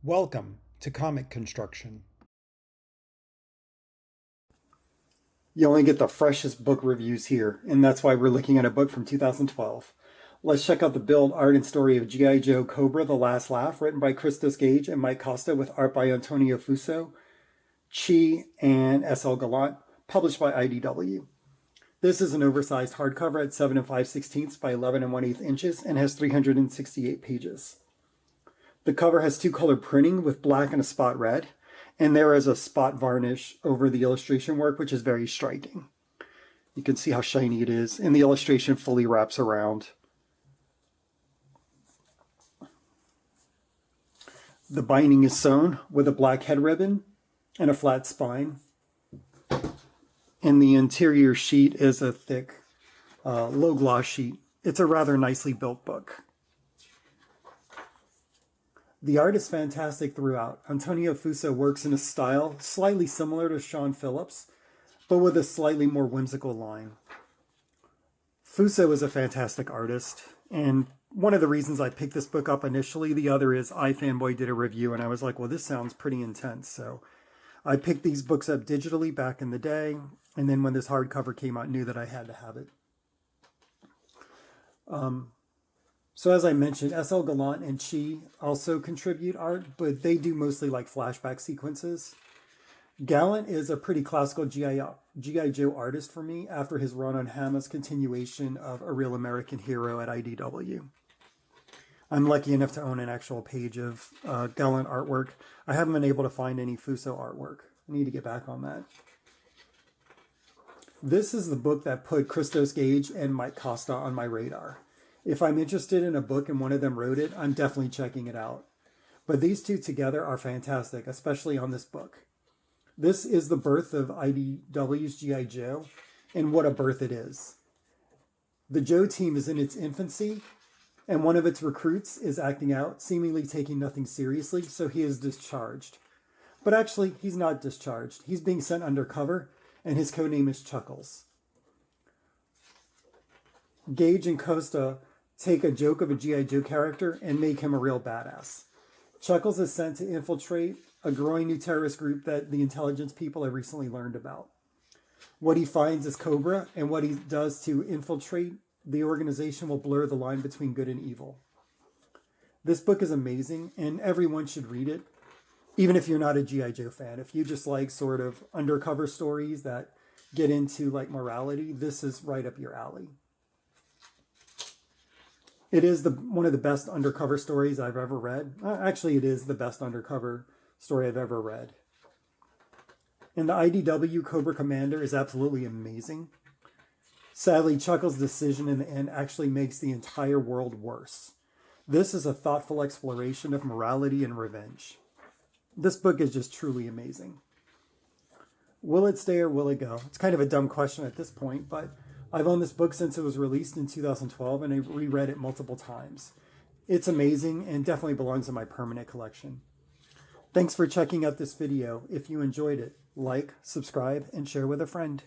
Welcome to Comic Construction. You only get the freshest book reviews here, and that's why we're looking at a book from 2012. Let's check out the build, art, and story of G.I. Joe Cobra, The Last Laugh, written by Christos Gage and Mike Costa, with art by Antonio Fuso, Chi, and S.L. Gallant, published by IDW. This is an oversized hardcover at 7 5/16 by 11 1/8 inches and has 368 pages. The cover has two-color printing with black and a spot red, and there is a spot varnish over the illustration work, which is very striking. You can see how shiny it is, and the illustration fully wraps around. The binding is sewn with a black head ribbon and a flat spine. And the interior sheet is a thick, low gloss sheet. It's a rather nicely built book. The art is fantastic throughout. Antonio Fuso works in a style slightly similar to Sean Phillips, but with a slightly more whimsical line. Fuso is a fantastic artist, and one of the reasons I picked this book up initially, the other is iFanboy did a review, and I was like, well, this sounds pretty intense, so I picked these books up digitally back in the day, and then when this hardcover came out, knew that I had to have it. So as I mentioned, S.L. Gallant and Chi also contribute art, but they do mostly like flashback sequences. Gallant is a pretty classical G.I. Joe artist for me after his run on Hama's continuation of A Real American Hero at IDW. I'm lucky enough to own an actual page of Gallant artwork. I haven't been able to find any Fuso artwork. I need to get back on that. This is the book that put Christos Gage and Mike Costa on my radar. If I'm interested in a book and one of them wrote it, I'm definitely checking it out. But these two together are fantastic, especially on this book. This is the birth of IDW's G.I. Joe, and what a birth it is. The Joe team is in its infancy, and one of its recruits is acting out, seemingly taking nothing seriously, so he is discharged. But actually, he's not discharged. He's being sent undercover, and his codename is Chuckles. Gage and Costa take a joke of a G.I. Joe character and make him a real badass. Chuckles is sent to infiltrate a growing new terrorist group that the intelligence people have recently learned about. What he finds is Cobra, and what he does to infiltrate the organization will blur the line between good and evil. This book is amazing, and everyone should read it, even if you're not a G.I. Joe fan. If you just like sort of undercover stories that get into like morality, this is right up your alley. It is one of the best undercover stories I've ever read. Actually, it is the best undercover story I've ever read. And the IDW Cobra Commander is absolutely amazing. Sadly, Chuckles' decision in the end actually makes the entire world worse. This is a thoughtful exploration of morality and revenge. This book is just truly amazing. Will it stay or will it go? It's kind of a dumb question at this point, but I've owned this book since it was released in 2012, and I've reread it multiple times. It's amazing and definitely belongs in my permanent collection. Thanks for checking out this video. If you enjoyed it, like, subscribe, and share with a friend.